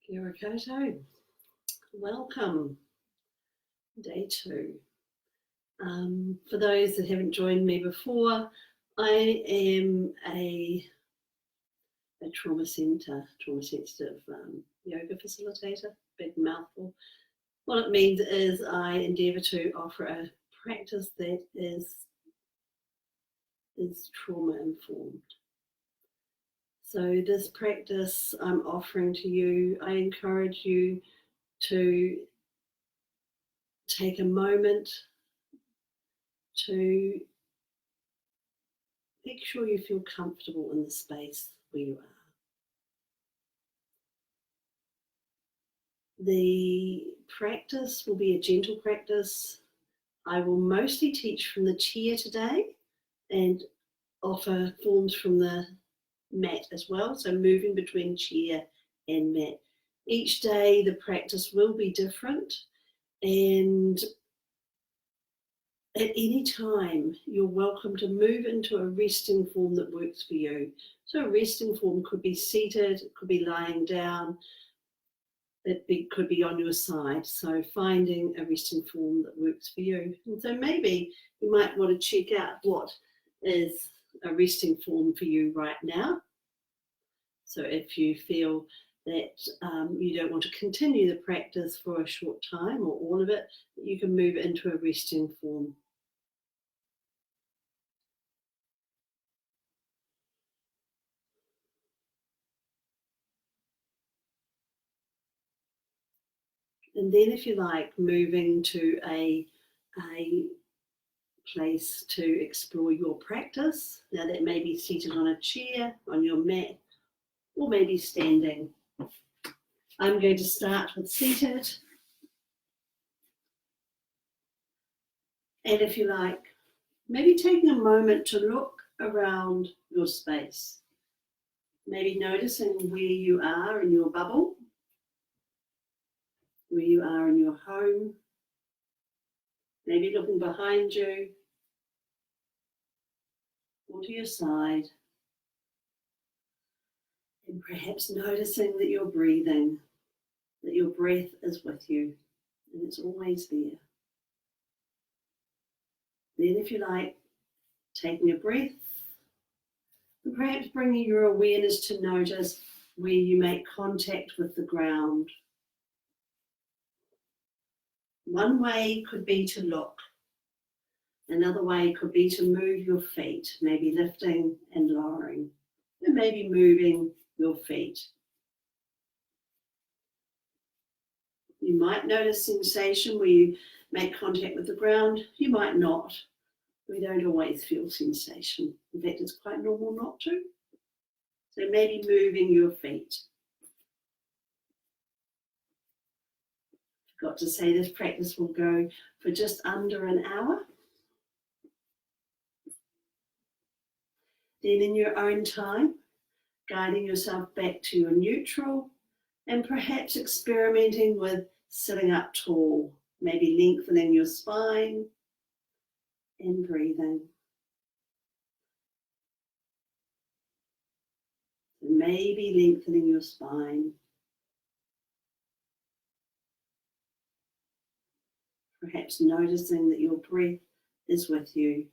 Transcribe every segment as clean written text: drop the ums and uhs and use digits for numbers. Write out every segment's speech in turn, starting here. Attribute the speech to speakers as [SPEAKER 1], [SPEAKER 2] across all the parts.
[SPEAKER 1] Kia ora koutou. Welcome, day two. For those that haven't joined me before, I am a trauma sensitive yoga facilitator, big mouthful. What it means is I endeavour to offer a practice that is trauma informed. So this practice I'm offering to you, I encourage you to take a moment to make sure you feel comfortable in the space where you are. The practice will be a gentle practice. I will mostly teach from the chair today and offer forms from the mat as well, so moving between chair and mat. Each day the practice will be different, and at any time you're welcome to move into a resting form that works for you. So a resting form could be seated, it could be lying down, it could be on your side. So finding a resting form that works for you. And so maybe you might want to check out what is a resting form for you right now. So if you feel that you don't want to continue the practice for a short time or all of it, you can move into a resting form. And then if you like, moving to a place to explore your practice. Now that may be seated on a chair, on your mat, or maybe standing. I'm going to start with seated. And if you like, maybe taking a moment to look around your space. Maybe noticing where you are in your bubble, where you are in your home. Maybe looking behind you or to your side. And perhaps noticing that you're breathing, that your breath is with you, and it's always there. Then, if you like, taking a breath, and perhaps bringing your awareness to notice where you make contact with the ground. One way could be to look. Another way could be to move your feet, maybe lifting and lowering, and maybe moving your feet. You might notice sensation where you make contact with the ground. You might not. We don't always feel sensation. In fact, it's quite normal not to. So maybe moving your feet. Forgot to say this practice will go for just under an hour. Then in your own time, guiding yourself back to your neutral and perhaps experimenting with sitting up tall, maybe lengthening your spine and breathing. Maybe lengthening your spine. Perhaps noticing that your breath is with you.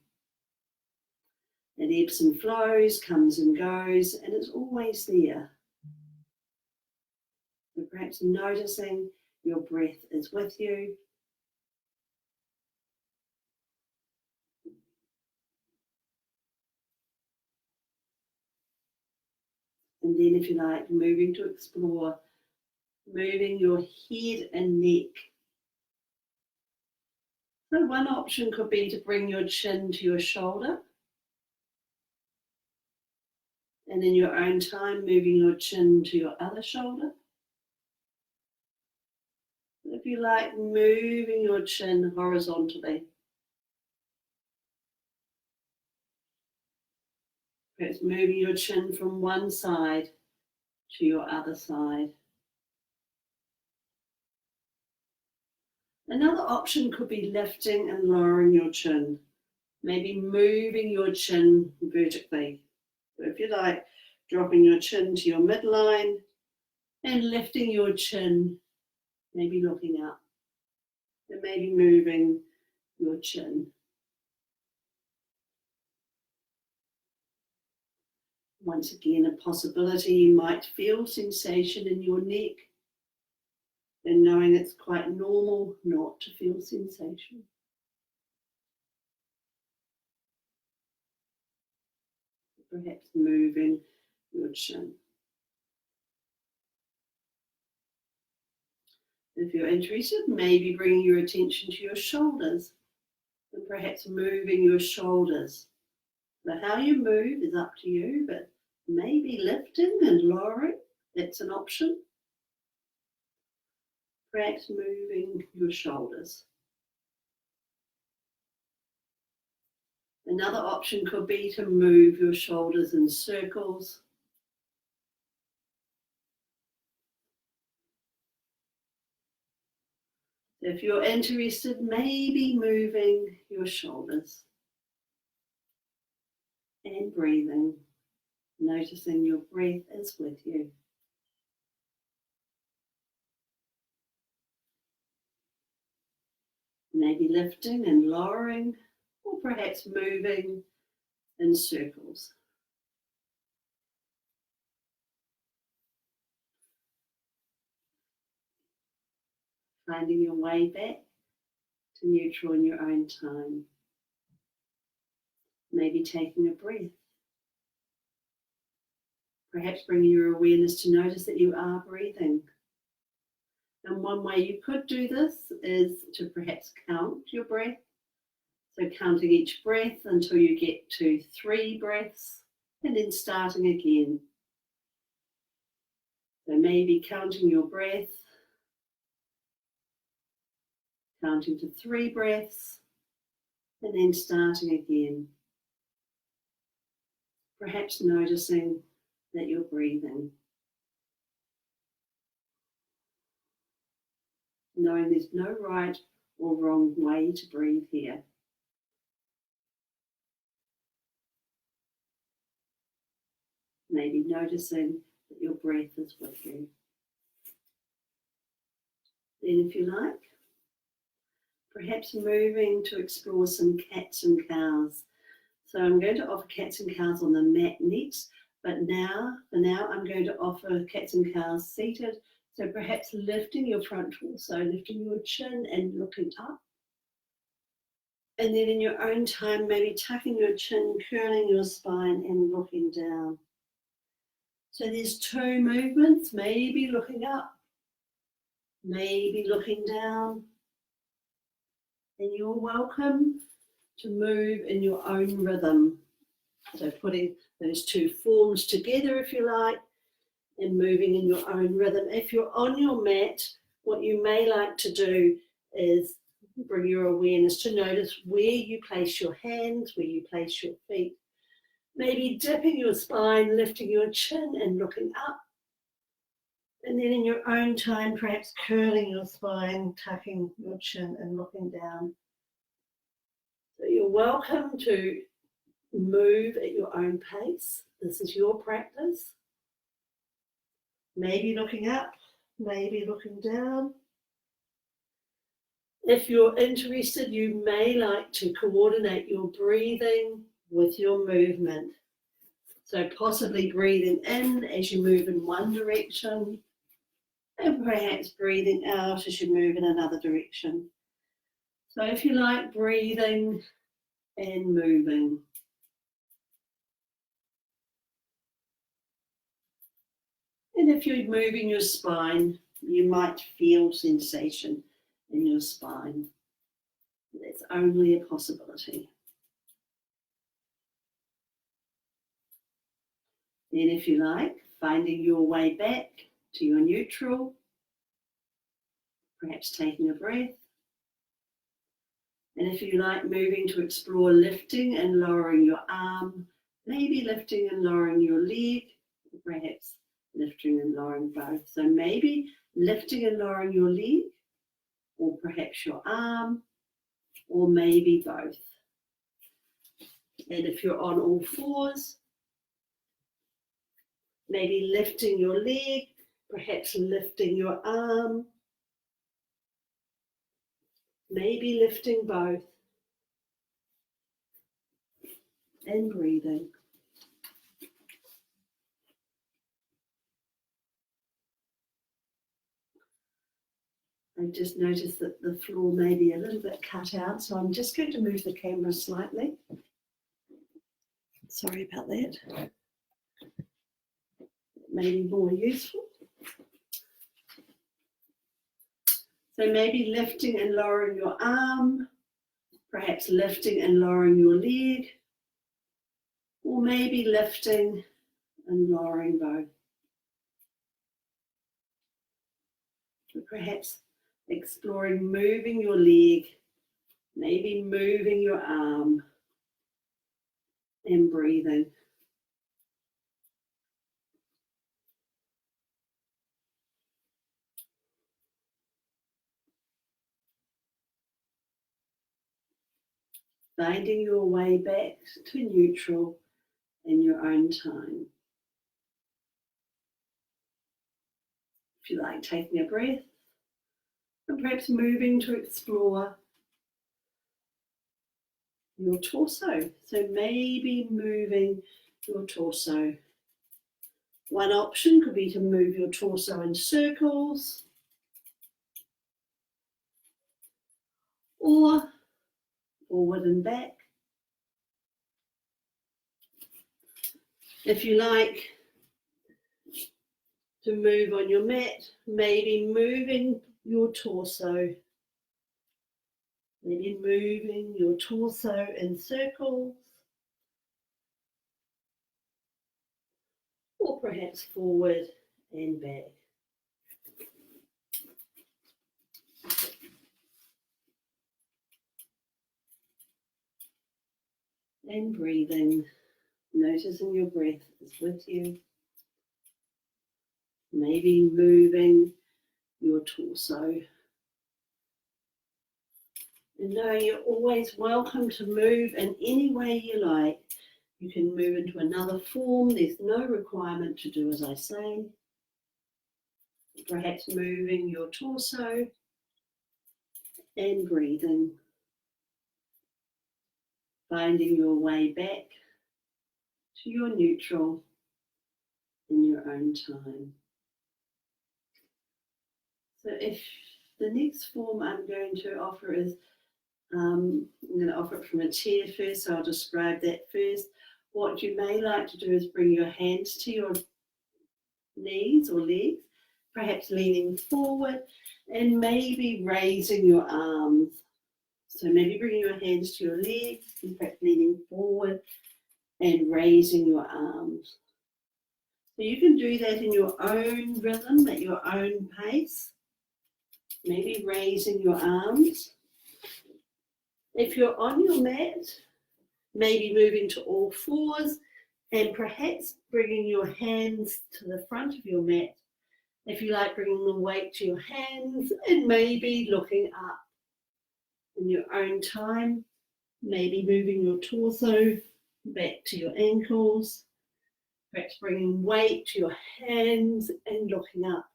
[SPEAKER 1] It ebbs and flows, comes and goes, and it's always there. So perhaps noticing your breath is with you. And then if you like, moving to explore, moving your head and neck. So one option could be to bring your chin to your shoulder. And in your own time, moving your chin to your other shoulder. If you like, moving your chin horizontally. Perhaps moving your chin from one side to your other side. Another option could be lifting and lowering your chin. Maybe moving your chin vertically. So if you like, dropping your chin to your midline And lifting your chin, maybe looking up, and maybe moving your chin. Once again, a possibility you might feel sensation in your neck, and knowing it's quite normal not to feel sensation. Perhaps moving your chin. If you're interested, maybe bringing your attention to your shoulders and perhaps moving your shoulders. But how you move is up to you, but maybe lifting and lowering, that's an option. Perhaps moving your shoulders. Another option could be to move your shoulders in circles. If you're interested, maybe moving your shoulders and breathing, noticing your breath is with you. Maybe lifting and lowering, or perhaps moving in circles. Finding your way back to neutral in your own time. Maybe taking a breath. Perhaps bringing your awareness to notice that you are breathing. And one way you could do this is to perhaps count your breath. So counting each breath until you get to 3 breaths and then starting again. So maybe counting your breath, counting to 3 breaths and then starting again. Perhaps noticing that you're breathing. Knowing there's no right or wrong way to breathe here. Maybe noticing that your breath is with you. Then if you like, perhaps moving to explore some cats and cows. So I'm going to offer cats and cows on the mat next, but for now I'm going to offer cats and cows seated. So perhaps lifting your front torso, lifting your chin and looking up. And then in your own time, maybe tucking your chin, curling your spine and looking down. So there's 2 movements, maybe looking up, maybe looking down. And you're welcome to move in your own rhythm. So putting those 2 forms together, if you like, and moving in your own rhythm. If you're on your mat, what you may like to do is bring your awareness to notice where you place your hands, where you place your feet. Maybe dipping your spine, lifting your chin and looking up. And then in your own time, perhaps curling your spine, tucking your chin and looking down. So you're welcome to move at your own pace. This is your practice. Maybe looking up, maybe looking down. If you're interested, you may like to coordinate your breathing with your movement. So possibly breathing in as you move in one direction and perhaps breathing out as you move in another direction. So if you like, breathing and moving. And if you're moving your spine, you might feel sensation in your spine. That's only a possibility. Then if you like, finding your way back to your neutral, perhaps taking a breath. And if you like, moving to explore lifting and lowering your arm, maybe lifting and lowering your leg, or perhaps lifting and lowering both. So maybe lifting and lowering your leg, or perhaps your arm, or maybe both. And if you're on all fours, maybe lifting your leg, perhaps lifting your arm, maybe lifting both, and breathing. I've just noticed that the floor may be a little bit cut out, so I'm just going to move the camera slightly. Sorry about that. It may be more useful. So maybe lifting and lowering your arm, perhaps lifting and lowering your leg, or maybe lifting and lowering both. Or perhaps exploring moving your leg, maybe moving your arm, and breathing. Finding your way back to neutral in your own time. If you like, taking a breath and perhaps moving to explore your torso. So maybe moving your torso. One option could be to move your torso in circles, or forward and back. If you like to move on your mat, maybe moving your torso, maybe moving your torso in circles, or perhaps forward and back. And breathing, noticing your breath is with you. Maybe moving your torso. And knowing you're always welcome to move in any way you like. You can move into another form. There's no requirement to do as I say. Perhaps moving your torso and breathing. Finding your way back to your neutral in your own time. So if the next form I'm going to offer is, I'm going to offer it from a chair first, so I'll describe that first. What you may like to do is bring your hands to your knees or legs, perhaps leaning forward and maybe raising your arms. So maybe bringing your hands to your legs, in fact leaning forward and raising your arms. So you can do that in your own rhythm, at your own pace. Maybe raising your arms. If you're on your mat, maybe moving to all fours and perhaps bringing your hands to the front of your mat. If you like, bringing the weight to your hands and maybe looking up. In your own time, maybe moving your torso back to your ankles, perhaps bringing weight to your hands and looking up.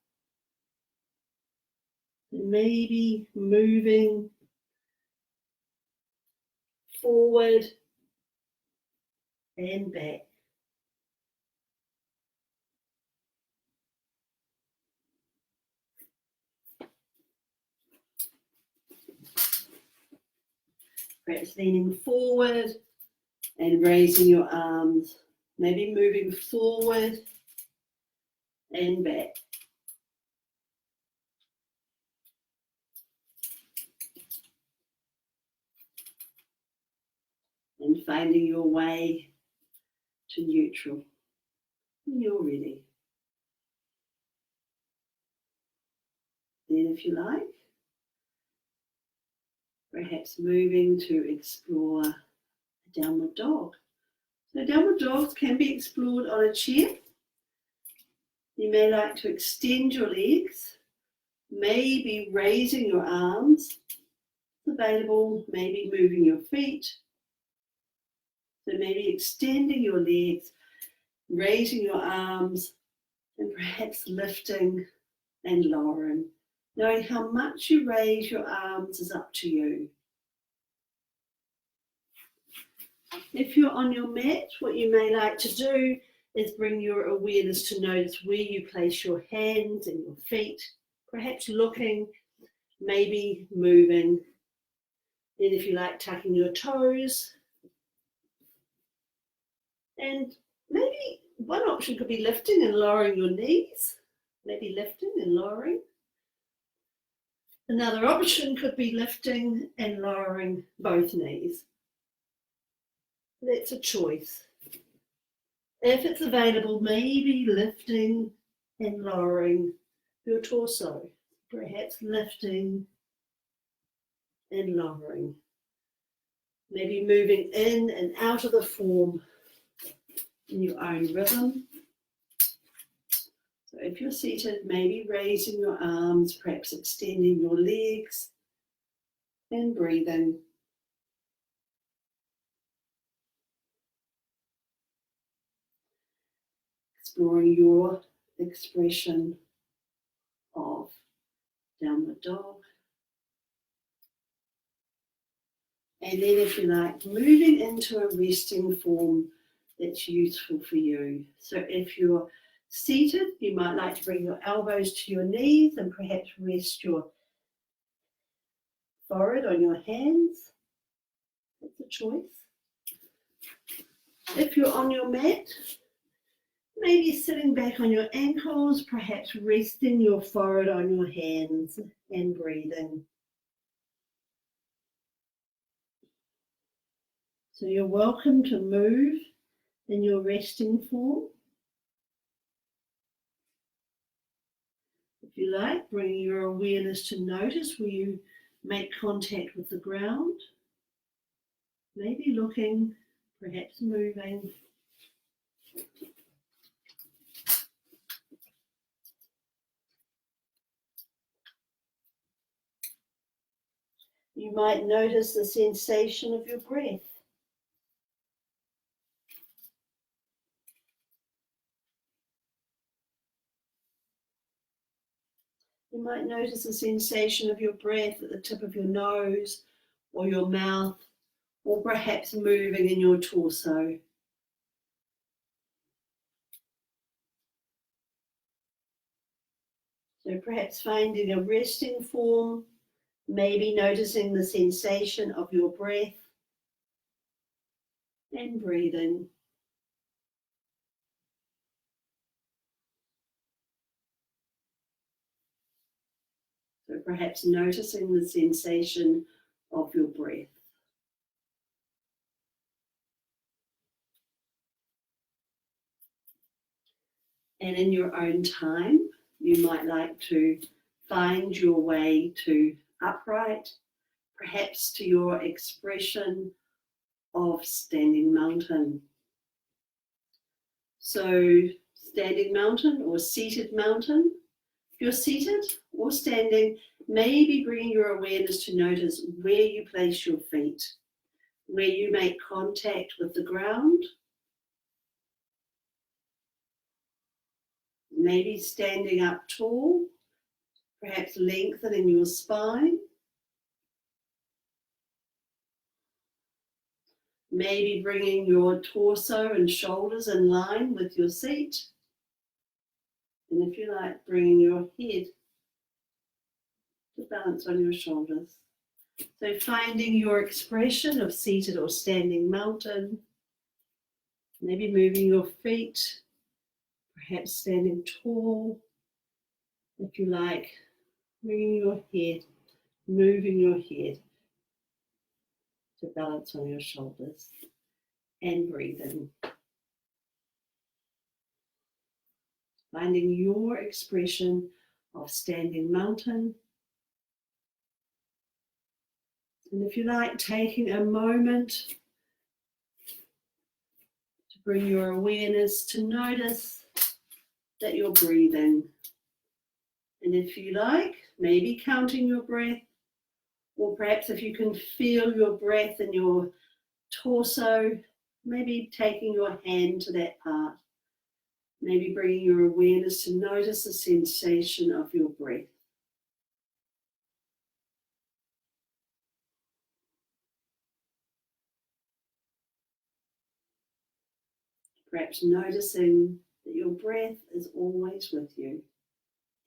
[SPEAKER 1] Maybe moving forward and back. Perhaps leaning forward and raising your arms. Maybe moving forward and back. And finding your way to neutral when you're ready. Then if you like, perhaps moving to explore a downward dog. So downward dogs can be explored on a chair. You may like to extend your legs, maybe raising your arms. It's available, maybe moving your feet. So maybe extending your legs, raising your arms and perhaps lifting and lowering. Knowing how much you raise your arms is up to you. If you're on your mat, what you may like to do is bring your awareness to notice where you place your hands and your feet, perhaps looking, maybe moving. Then if you like, tucking your toes. And maybe one option could be lifting and lowering your knees, maybe lifting and lowering. Another option could be lifting and lowering both knees. That's a choice. If it's available, maybe lifting and lowering your torso, perhaps lifting and lowering. Maybe moving in and out of the form in your own rhythm. So if you're seated, maybe raising your arms, perhaps extending your legs and breathing. Exploring your expression of downward dog. And then if you like, moving into a resting form that's useful for you. So if you're seated, you might like to bring your elbows to your knees and perhaps rest your forehead on your hands. That's a choice. If you're on your mat, maybe sitting back on your ankles, perhaps resting your forehead on your hands and breathing. So you're welcome to move in your resting form. If you like, bring your awareness to notice where you make contact with the ground. Maybe looking, perhaps moving. You might notice the sensation of your breath. You might notice the sensation of your breath at the tip of your nose or your mouth, or perhaps moving in your torso. So perhaps finding a resting form, maybe noticing the sensation of your breath and breathing. So perhaps noticing the sensation of your breath. And in your own time, you might like to find your way to upright, perhaps to your expression of standing mountain. So standing mountain or seated mountain. If you're seated or standing, maybe bring your awareness to notice where you place your feet, where you make contact with the ground. Maybe standing up tall, perhaps lengthening your spine. Maybe bringing your torso and shoulders in line with your seat. And if you like, bringing your head to balance on your shoulders. So finding your expression of seated or standing mountain. Maybe moving your feet, perhaps standing tall. If you like, bringing your head, moving your head to balance on your shoulders and breathing. Finding your expression of standing mountain. And if you like, taking a moment to bring your awareness to notice that you're breathing. And if you like, maybe counting your breath, or perhaps if you can feel your breath in your torso, maybe taking your hand to that part Maybe bringing your awareness to notice the sensation of your breath. Perhaps noticing that your breath is always with you.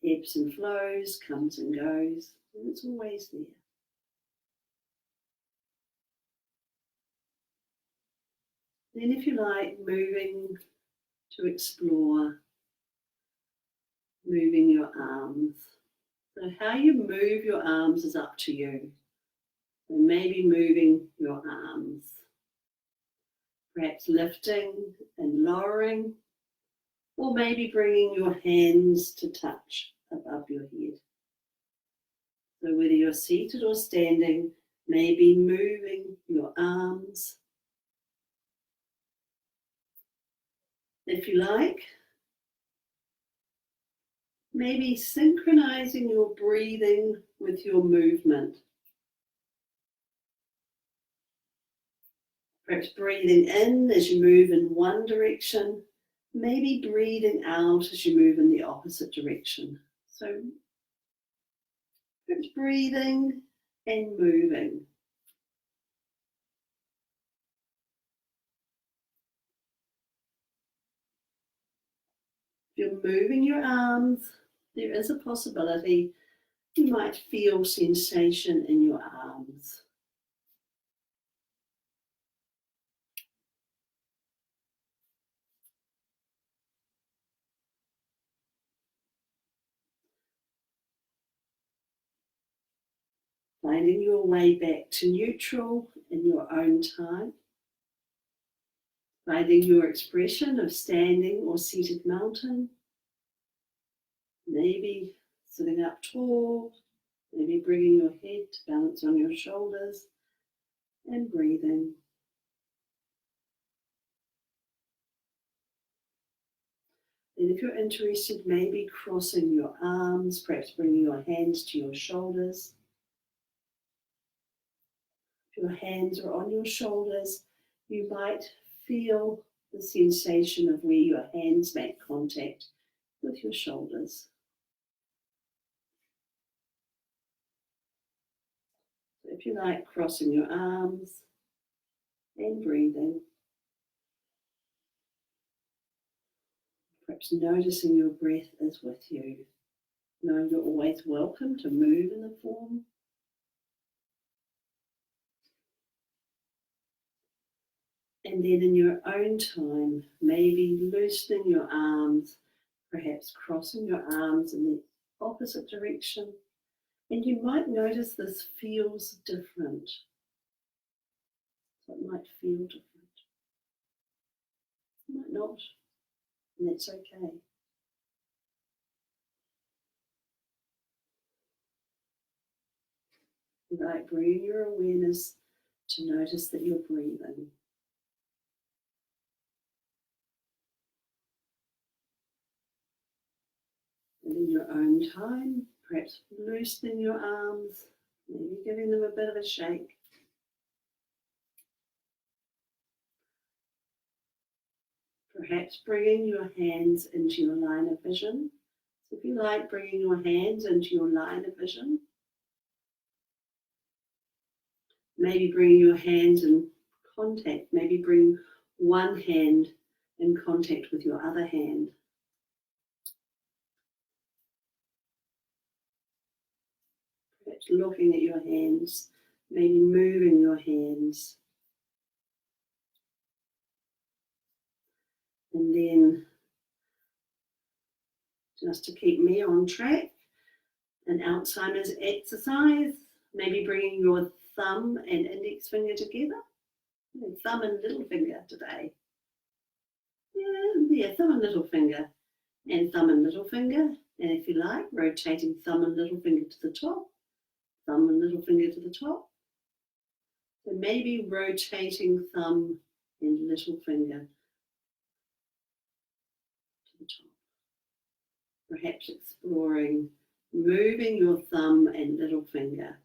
[SPEAKER 1] Ebbs and flows, comes and goes, and it's always there. Then if you like, moving to explore, moving your arms. So how you move your arms is up to you. So maybe moving your arms, perhaps lifting and lowering, or maybe bringing your hands to touch above your head. So whether you're seated or standing, maybe moving your arms. If you like, maybe synchronizing your breathing with your movement. Perhaps breathing in as you move in one direction, maybe breathing out as you move in the opposite direction. So perhaps breathing and moving. If you're moving your arms, there is a possibility you might feel sensation in your arms. Finding your way back to neutral in your own time. Finding your expression of standing or seated mountain. Maybe sitting up tall, maybe bringing your head to balance on your shoulders and breathing. And if you're interested, maybe crossing your arms, perhaps bringing your hands to your shoulders. If your hands are on your shoulders, you might feel the sensation of where your hands make contact with your shoulders. So if you like, crossing your arms and breathing. Perhaps noticing your breath is with you, knowing you're always welcome to move in the form. And then in your own time, maybe loosening your arms, perhaps crossing your arms in the opposite direction. And you might notice this feels different. So it might feel different. It might not, and that's okay. Right, bring your awareness to notice that you're breathing. And in your own time, perhaps loosening your arms, maybe giving them a bit of a shake. Perhaps bringing your hands into your line of vision. So if you like, bringing your hands into your line of vision. Maybe bringing your hands in contact. Maybe bring one hand in contact with your other hand. Perhaps looking at your hands, maybe moving your hands. And then, just to keep me on track, an Alzheimer's exercise, maybe bringing your thumb and index finger together. Thumb and little finger today. Yeah, thumb and little finger. And thumb and little finger. And if you like, rotating thumb and little finger to the top. Thumb and little finger to the top. So maybe rotating thumb and little finger to the top. Perhaps exploring moving your thumb and little finger.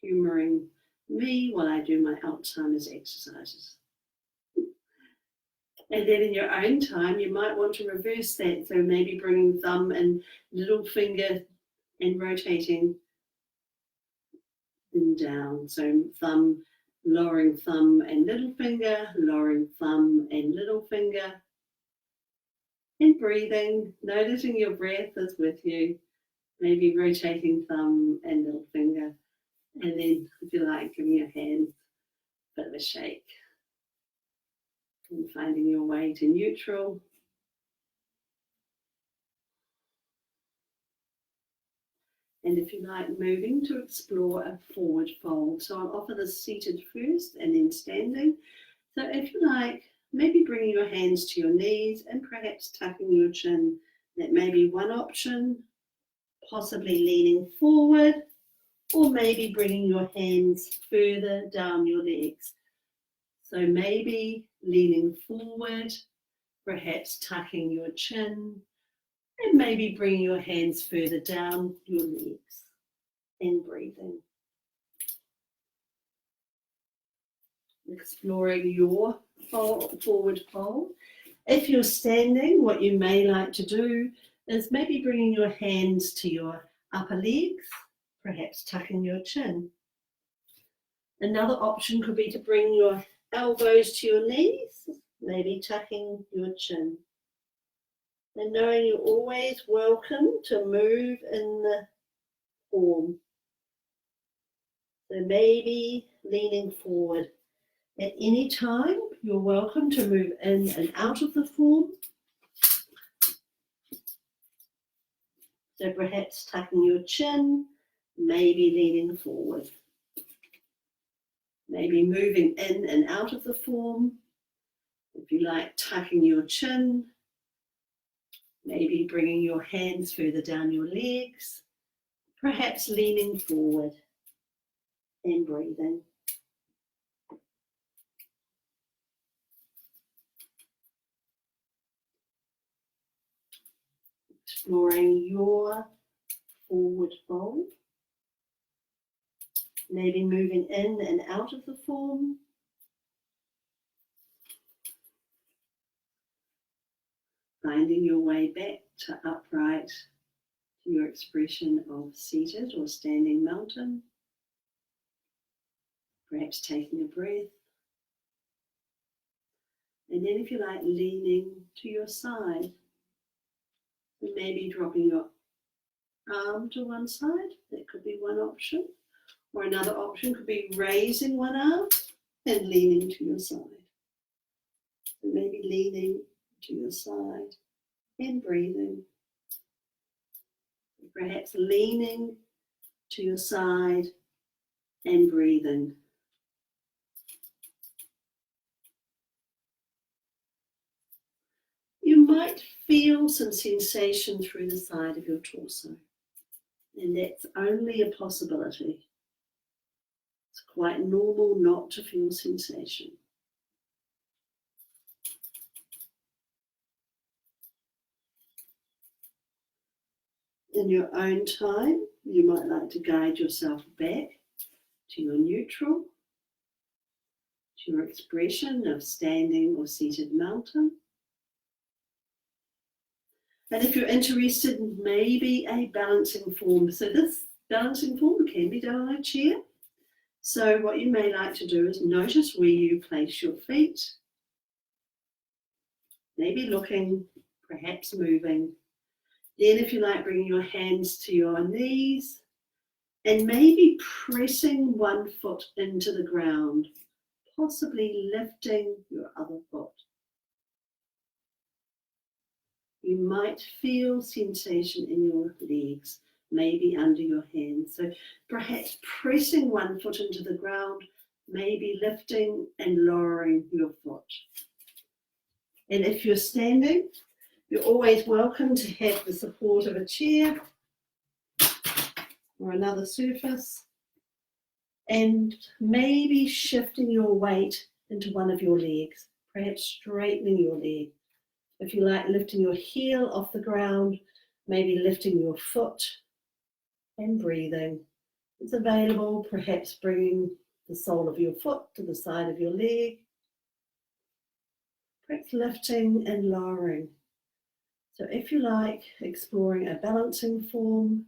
[SPEAKER 1] Humouring me while I do my Alzheimer's exercises. And then in your own time, you might want to reverse that. So maybe bringing thumb and little finger and rotating them down. So thumb, lowering thumb and little finger, lowering thumb and little finger. And breathing, noticing your breath is with you. Maybe rotating thumb and little finger. And then, if you like, giving your hands a bit of a shake. And finding your way to neutral. And if you like, moving to explore a forward fold. So I'll offer the seated first and then standing. So if you like, maybe bringing your hands to your knees and perhaps tucking your chin. That may be one option, possibly leaning forward, or maybe bringing your hands further down your legs. So maybe leaning forward, perhaps tucking your chin, and maybe bringing your hands further down your legs and breathing. Exploring your forward fold. If you're standing, what you may like to do is maybe bringing your hands to your upper legs, perhaps tucking your chin. Another option could be to bring your elbows to your knees, maybe tucking your chin. And knowing you're always welcome to move in the form. So maybe leaning forward. At any time, you're welcome to move in and out of the form. So perhaps tucking your chin, maybe leaning forward. Maybe moving in and out of the form. If you like, tucking your chin, maybe bringing your hands further down your legs, perhaps leaning forward and breathing. Exploring your forward fold. Maybe moving in and out of the form. Finding your way back to upright, to your expression of seated or standing mountain. Perhaps taking a breath. And then if you like, leaning to your side. And maybe dropping your arm to one side. That could be one option. Or another option could be raising one arm and leaning to your side. And maybe leaning to your side and breathing. Perhaps leaning to your side and breathing. You might feel some sensation through the side of your torso, and that's only a possibility. It's quite normal not to feel sensation. In your own time, you might like to guide yourself back to your neutral, to your expression of standing or seated mountain. And if you're interested in maybe a balancing form, so this balancing form can be done on a chair. So what you may like to do is notice where you place your feet, maybe looking, perhaps moving. Then if you like, bringing your hands to your knees and maybe pressing one foot into the ground, possibly lifting your other foot. You might feel sensation in your legs, maybe under your hands. So perhaps pressing one foot into the ground, maybe lifting and lowering your foot. And if you're standing, you're always welcome to have the support of a chair or another surface, and maybe shifting your weight into one of your legs, perhaps straightening your leg. If you like, lifting your heel off the ground, maybe lifting your foot and breathing. It's available, perhaps bringing the sole of your foot to the side of your leg. Perhaps lifting and lowering. So if you like, exploring a balancing form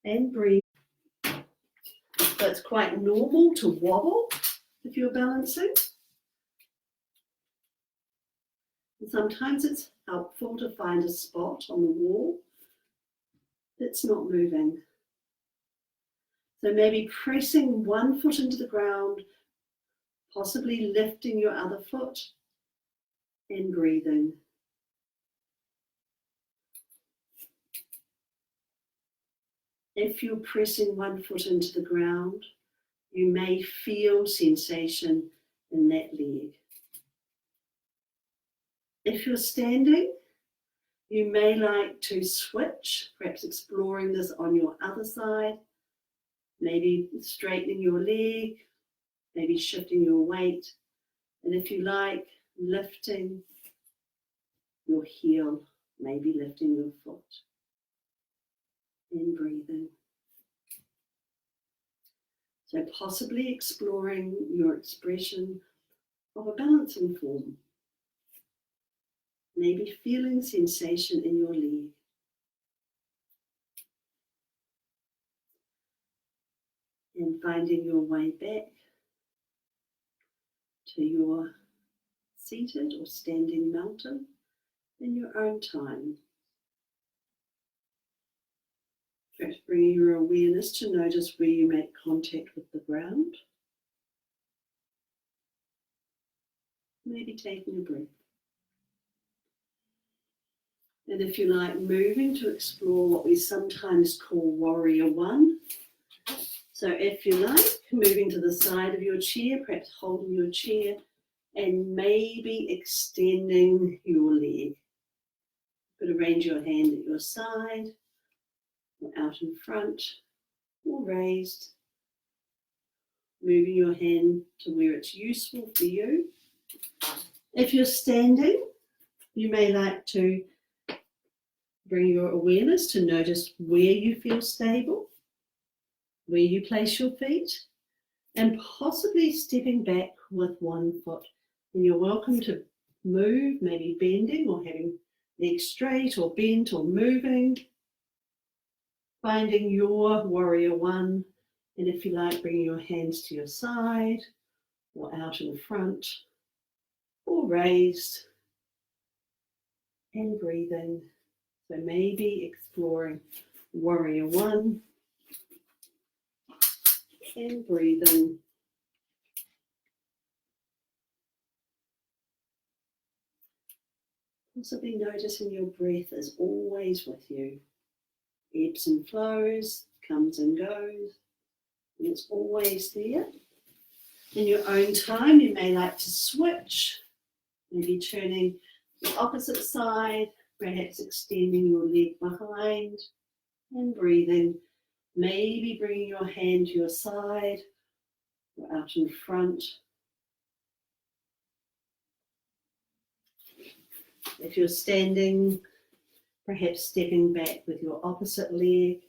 [SPEAKER 1] and breathe. So it's quite normal to wobble if you're balancing. And sometimes it's helpful to find a spot on the wall that's not moving. So maybe pressing one foot into the ground, possibly lifting your other foot and breathing. If you're pressing one foot into the ground, you may feel sensation in that leg. If you're standing, you may like to switch, perhaps exploring this on your other side, maybe straightening your leg, maybe shifting your weight, and if you like, lifting your heel, maybe lifting your foot, and breathing. So possibly exploring your expression of a balancing form. Maybe feeling sensation in your leg. And finding your way back to your seated or standing mountain in your own time. Perhaps bringing your awareness to notice where you make contact with the ground. Maybe taking a breath. And if you like, moving to explore what we sometimes call warrior one. So if you like, moving to the side of your chair, perhaps holding your chair and maybe extending your leg. You could arrange your hand at your side, or out in front, or raised. Moving your hand to where it's useful for you. If you're standing, you may like to bring your awareness to notice where you feel stable, where you place your feet, and possibly stepping back with one foot. And you're welcome to move, maybe bending or having legs straight or bent or moving, finding your warrior one. And if you like, bringing your hands to your side or out in front or raised and breathing. So maybe exploring warrior one and breathing. Possibly noticing your breath is always with you. Ebbs and flows, comes and goes, and it's always there. In your own time, you may like to switch, maybe turning the opposite side, perhaps extending your leg behind and breathing. Maybe bringing your hand to your side or out in front. If you're standing, perhaps stepping back with your opposite leg,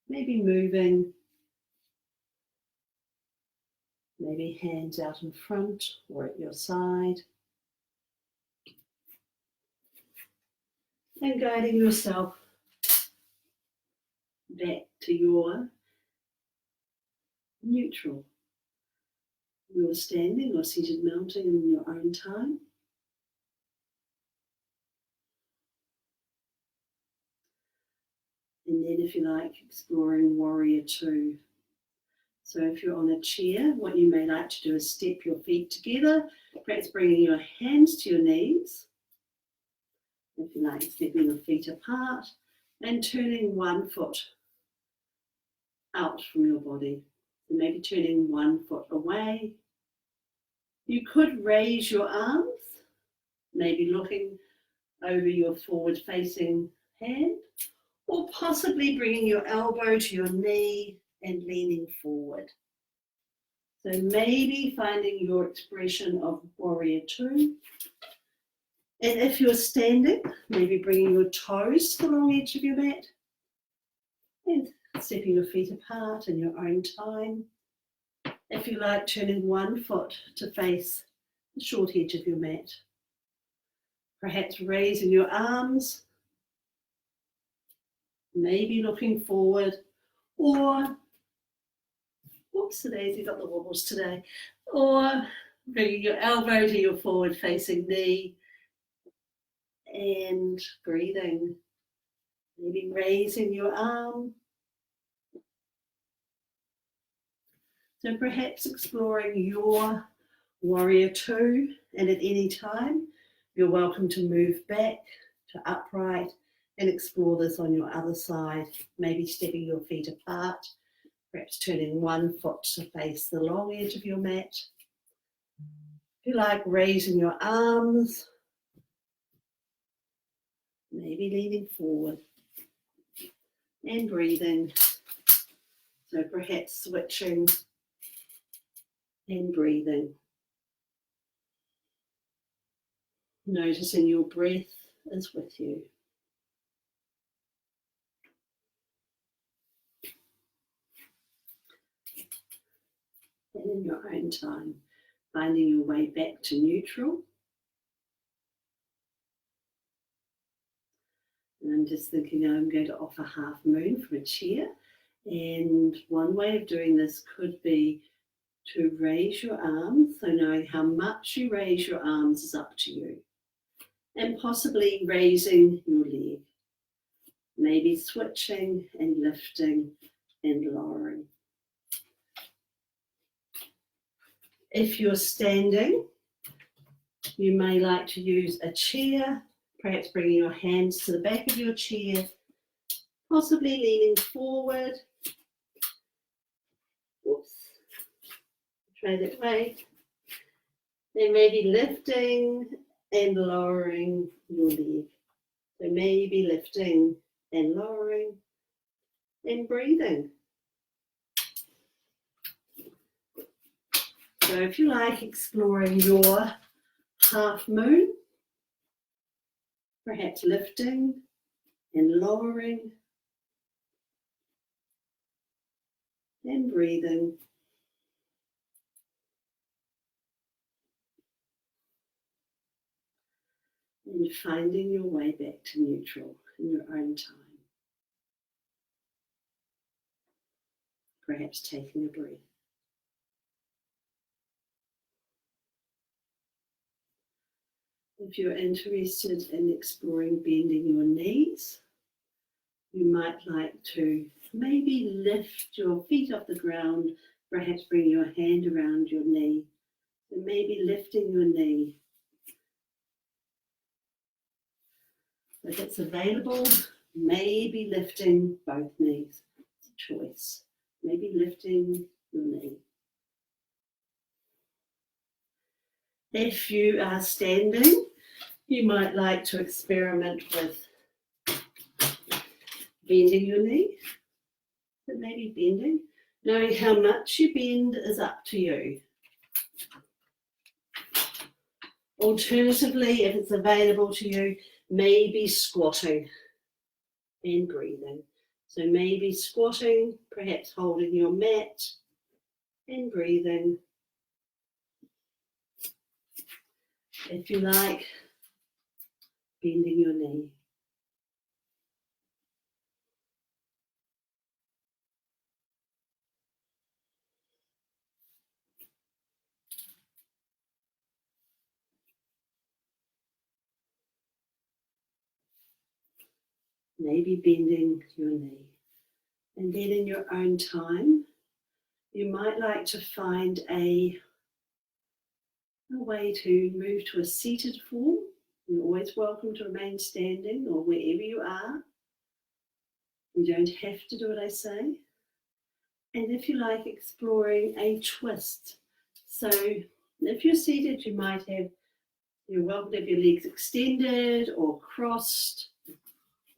[SPEAKER 1] maybe moving, maybe hands out in front or at your side. And guiding yourself back to your neutral, your standing or seated mountain in your own time. And then if you like, exploring warrior two. So if you're on a chair, what you may like to do is step your feet together, perhaps bringing your hands to your knees. If you like, stepping your feet apart and turning one foot out from your body. So maybe turning one foot away. You could raise your arms, maybe looking over your forward facing hand, or possibly bringing your elbow to your knee and leaning forward. So maybe finding your expression of warrior two. And if you're standing, maybe bringing your toes to the long edge of your mat and stepping your feet apart in your own time. If you like, turning one foot to face the short edge of your mat. Perhaps raising your arms, maybe looking forward, or, whoops, Daisy got the wobbles today, or bringing your elbow to your forward facing knee and breathing. Maybe raising your arm. So perhaps exploring your warrior two, and at any time you're welcome to move back to upright and explore this on your other side, maybe stepping your feet apart, perhaps turning one foot to face the long edge of your mat. If you like, raising your arms, maybe leaning forward and breathing. So perhaps switching and breathing. Noticing your breath is with you. And in your own time, finding your way back to neutral. And I'm just thinking I'm going to offer half moon from a chair. And one way of doing this could be to raise your arms. So knowing how much you raise your arms is up to you. And possibly raising your leg. Maybe switching and lifting and lowering. If you're standing, you may like to use a chair, perhaps bringing your hands to the back of your chair, possibly leaning forward. Oops. Try that way. Then maybe lifting and lowering your leg. So maybe lifting and lowering and breathing. So if you like, exploring your half moon, perhaps lifting and lowering and breathing. And finding your way back to neutral in your own time. Perhaps taking a breath. If you're interested in exploring bending your knees, you might like to maybe lift your feet off the ground, perhaps bring your hand around your knee, and maybe lifting your knee. If it's available, maybe lifting both knees. It's a choice. Maybe lifting your knee. If you are standing, you might like to experiment with bending your knee, but maybe bending. Knowing how much you bend is up to you. Alternatively, if it's available to you, maybe squatting and breathing. So maybe squatting, perhaps holding your mat and breathing. If you like, bending your knee. Maybe bending your knee. And then in your own time, you might like to find a way to move to a seated form. You're always welcome to remain standing or wherever you are. You don't have to do what I say. And if you like, exploring a twist. So if you're seated, you're welcome to have your legs extended or crossed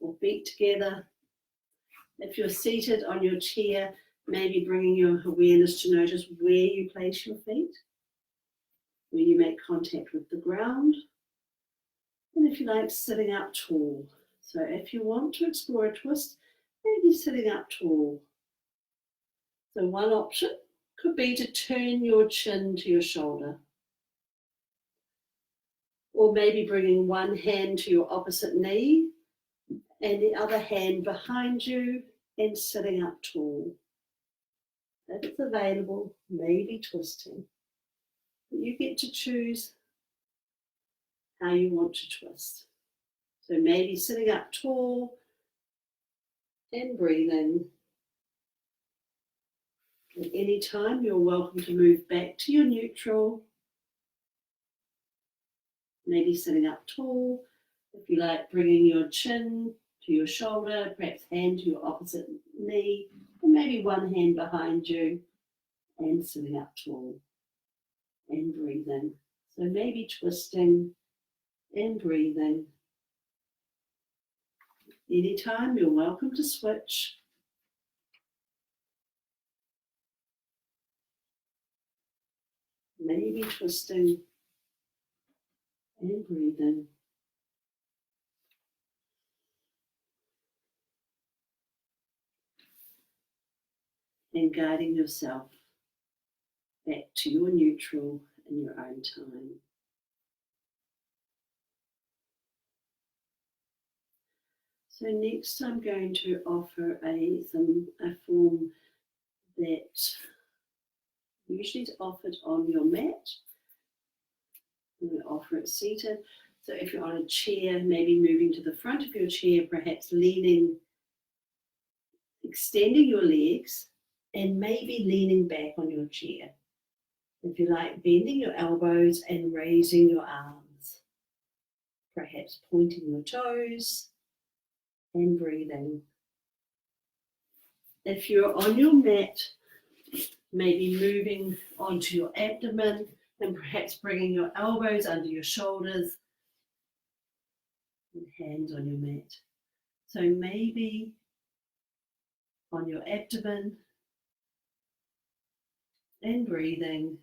[SPEAKER 1] or feet together. If you're seated on your chair, maybe bringing your awareness to notice where you place your feet, where you make contact with the ground. And if you like, sitting up tall. So if you want to explore a twist, maybe sitting up tall. So one option could be to turn your chin to your shoulder. Or maybe bringing one hand to your opposite knee and the other hand behind you and sitting up tall. If it's available, maybe twisting. But you get to choose how you want to twist. So maybe sitting up tall and breathing. At any time, you're welcome to move back to your neutral. Maybe sitting up tall. If you like, bringing your chin to your shoulder, perhaps hand to your opposite knee, and maybe one hand behind you, and sitting up tall and breathing. So maybe twisting and breathing. Anytime, you're welcome to switch. Maybe twisting and breathing. And guiding yourself back to your neutral in your own time. So next I'm going to offer a form that usually is offered on your mat. I'm going to offer it seated. So if you're on a chair, maybe moving to the front of your chair, perhaps leaning, extending your legs, and maybe leaning back on your chair. If you like, bending your elbows and raising your arms. Perhaps pointing your toes and breathing. If you're on your mat, maybe moving onto your abdomen and perhaps bringing your elbows under your shoulders and hands on your mat. So maybe on your abdomen and breathing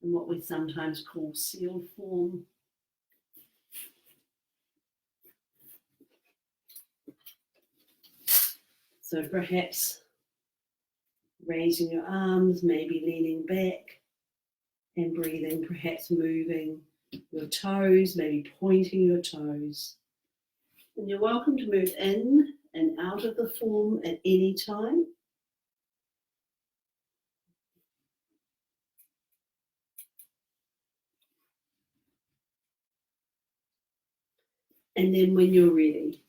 [SPEAKER 1] in what we sometimes call seal form. So perhaps raising your arms, maybe leaning back and breathing, perhaps moving your toes, maybe pointing your toes. And you're welcome to move in and out of the form at any time. And then when you're ready,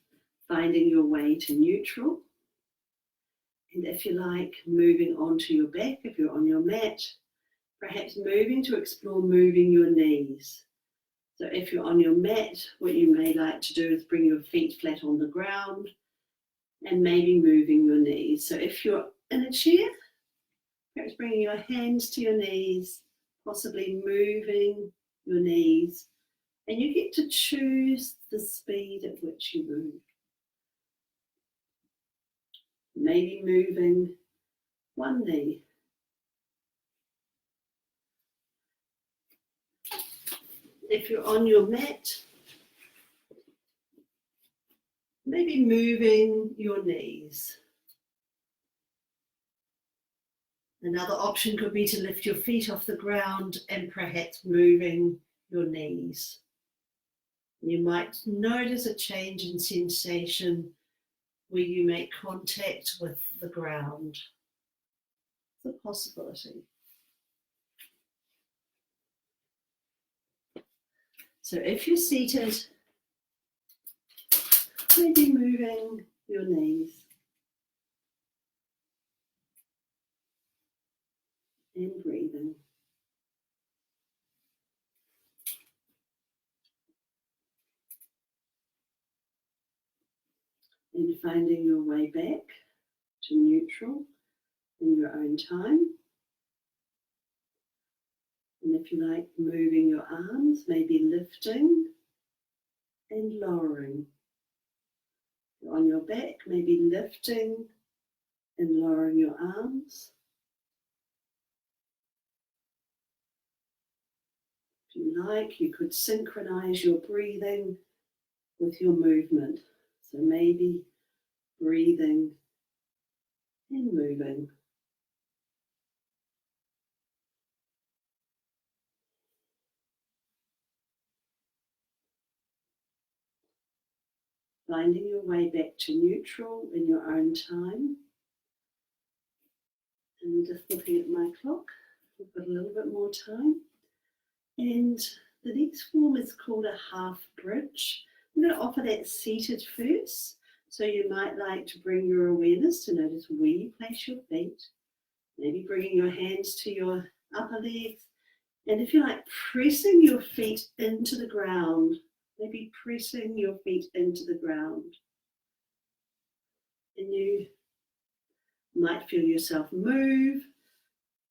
[SPEAKER 1] finding your way to neutral. And if you like, moving onto your back, if you're on your mat, perhaps moving to explore moving your knees. So if you're on your mat, what you may like to do is bring your feet flat on the ground and maybe moving your knees. So if you're in a chair, perhaps bringing your hands to your knees, possibly moving your knees, and you get to choose the speed at which you move. Maybe moving one knee. If you're on your mat, maybe moving your knees. Another option could be to lift your feet off the ground and perhaps moving your knees. You might notice a change in sensation where you make contact with the ground. It's a possibility. So if you're seated, maybe moving your knees and breathing. And finding your way back to neutral in your own time. And if you like, moving your arms, maybe lifting and lowering. On your back, maybe lifting and lowering your arms. If you like, you could synchronize your breathing with your movement. So maybe breathing and moving. Finding your way back to neutral in your own time. And just looking at my clock, we've got a little bit more time. And the next form is called a half bridge. I'm going to offer that seated first. So you might like to bring your awareness to notice where you place your feet. Maybe bringing your hands to your upper legs. And if you like, pressing your feet into the ground. Maybe pressing your feet into the ground. And you might feel yourself move.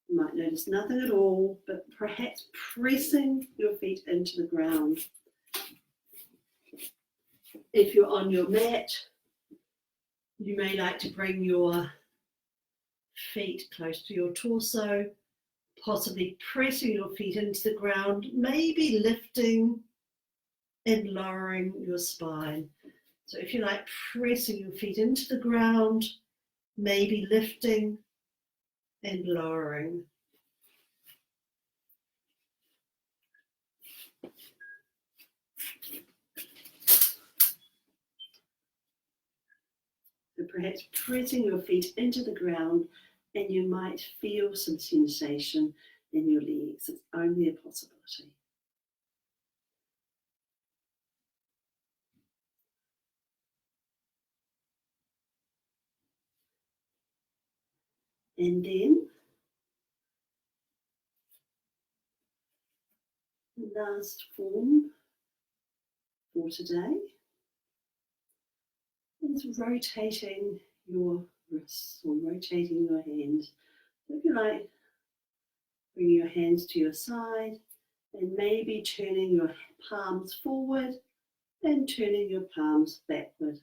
[SPEAKER 1] You might notice nothing at all, but perhaps pressing your feet into the ground. If you're on your mat, you may like to bring your feet close to your torso, possibly pressing your feet into the ground, maybe lifting and lowering your spine. So if you like, pressing your feet into the ground, maybe lifting and lowering. So perhaps pressing your feet into the ground, and you might feel some sensation in your legs. It's only a possibility. And then the last form for today is rotating your wrists or rotating your hands. So if you like, bring your hands to your side and maybe turning your palms forward and turning your palms backward.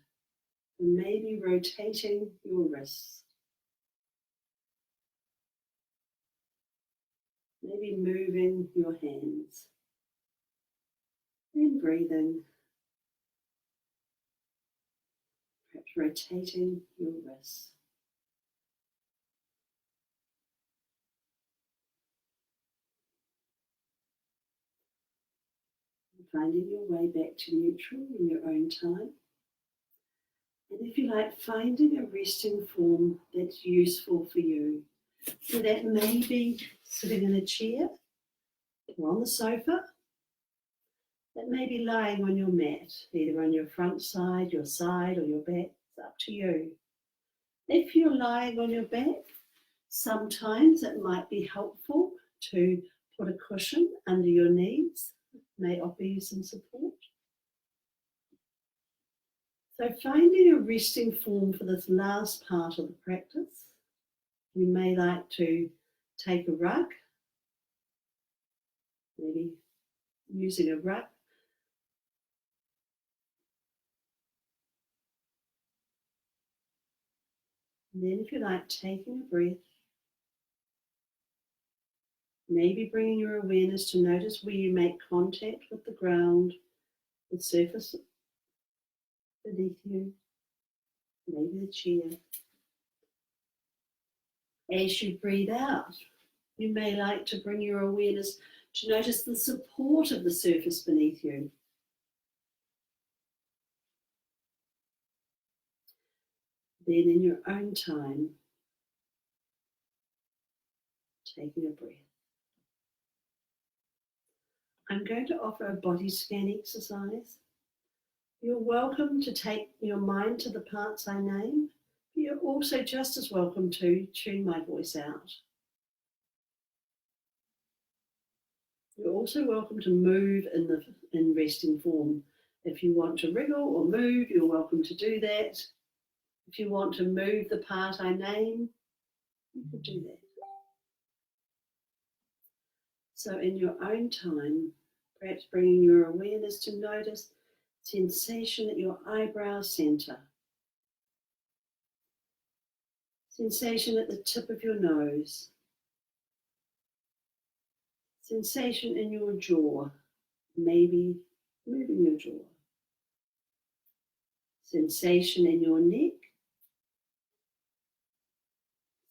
[SPEAKER 1] And maybe rotating your wrists. Maybe moving your hands and breathing. Perhaps rotating your wrists. Finding your way back to neutral in your own time. And if you like, finding a resting form that's useful for you. So that may be sitting in a chair or on the sofa. That may be lying on your mat, either on your front side, your side, or your back. It's up to you. If you're lying on your back, sometimes it might be helpful to put a cushion under your knees. It may offer you some support. So finding a resting form for this last part of the practice, you may like to take a rug, maybe using a rug. And then if you like, taking a breath, maybe bringing your awareness to notice where you make contact with the ground, the surface beneath you, maybe the chair. As you breathe out, you may like to bring your awareness to notice the support of the surface beneath you. Then in your own time, taking a breath. I'm going to offer a body scan exercise. You're welcome to take your mind to the parts I name. You're also just as welcome to tune my voice out. You're also welcome to move in resting form. If you want to wriggle or move, you're welcome to do that. If you want to move the part I name, you can do that. So in your own time, perhaps bringing your awareness to notice sensation at your eyebrow center. Sensation at the tip of your nose. Sensation in your jaw, maybe moving your jaw. Sensation in your neck.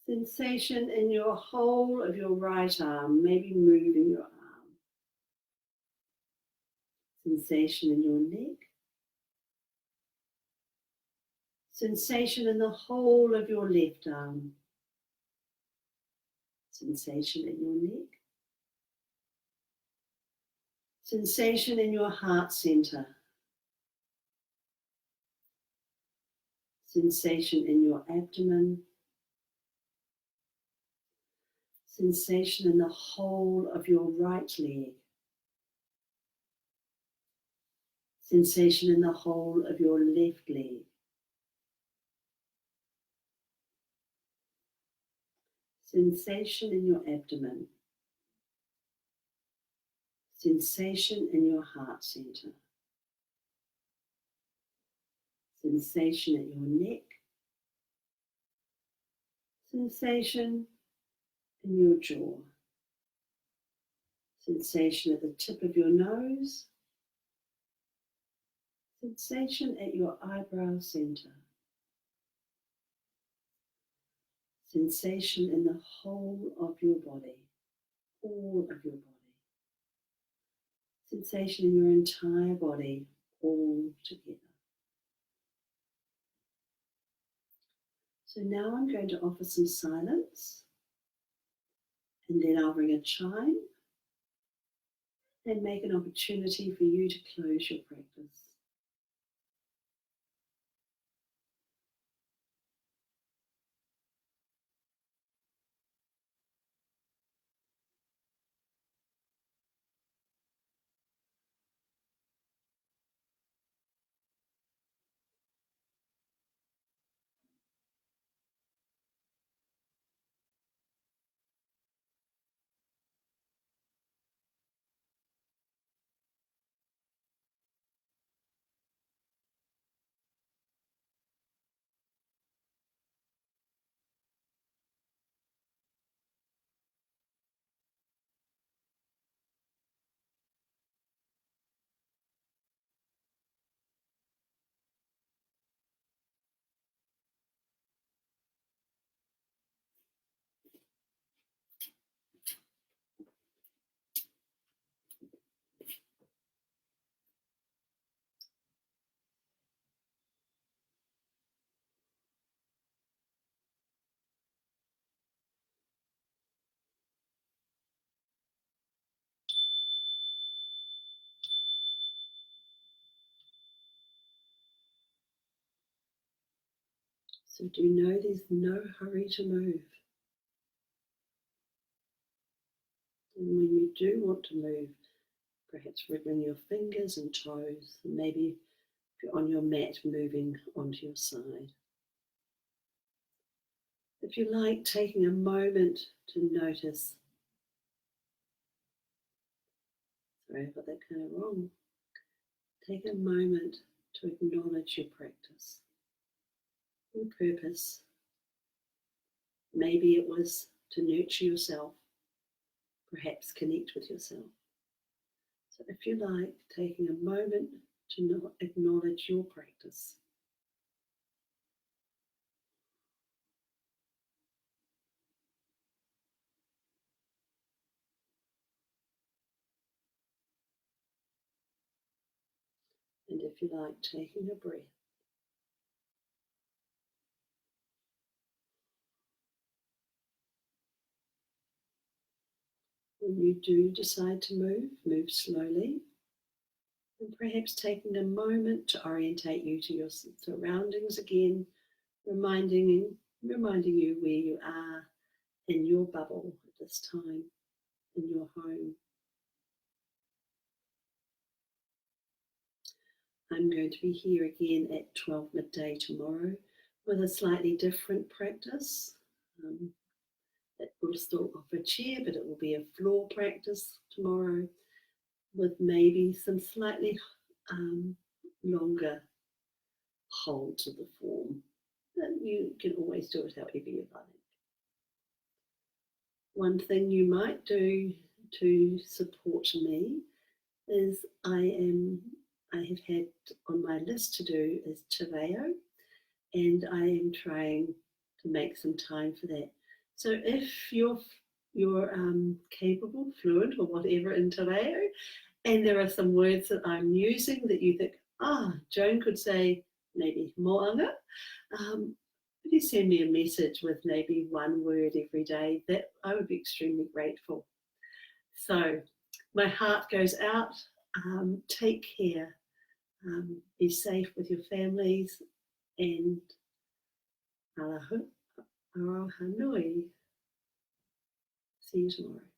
[SPEAKER 1] Sensation in your whole of your right arm, maybe moving your arm. Sensation in your neck. Sensation in the whole of your left arm. Sensation in your neck. Sensation in your heart center. Sensation in your abdomen. Sensation in the whole of your right leg. Sensation in the whole of your left leg. Sensation in your abdomen. Sensation in your heart center. Sensation at your neck. Sensation in your jaw. Sensation at the tip of your nose. Sensation at your eyebrow center. Sensation in the whole of your body, all of your body. Sensation in your entire body, all together. So now I'm going to offer some silence, and then I'll ring a chime and make an opportunity for you to close your practice. So do know there's no hurry to move. And when you do want to move, perhaps wriggling your fingers and toes, and maybe if you're on your mat, moving onto your side. If you like, taking a moment to notice. Sorry, I got that kind of wrong. Take a moment to acknowledge your practice, your purpose. Maybe it was to nurture yourself, perhaps connect with yourself. So if you like, taking a moment to acknowledge your practice. And if you like, taking a breath. When you do decide to move, move slowly. And perhaps taking a moment to orientate you to your surroundings again, reminding you where you are in your bubble at this time, in your home. I'm going to be here again at 12 midday tomorrow with a slightly different practice. It will still offer chair, but it will be a floor practice tomorrow with maybe some slightly longer holds of the form. And you can always do it however you like. One thing you might do to support me is I have had on my list to do is Te Reo, and I am trying to make some time for that. So if you're capable, fluent, or whatever in Te Reo, and there are some words that I'm using that you think, Joan could say maybe moanga, if you send me a message with maybe one word every day, that I would be extremely grateful. So my heart goes out. Take care. Be safe with your families, and aroha nui. See you tomorrow.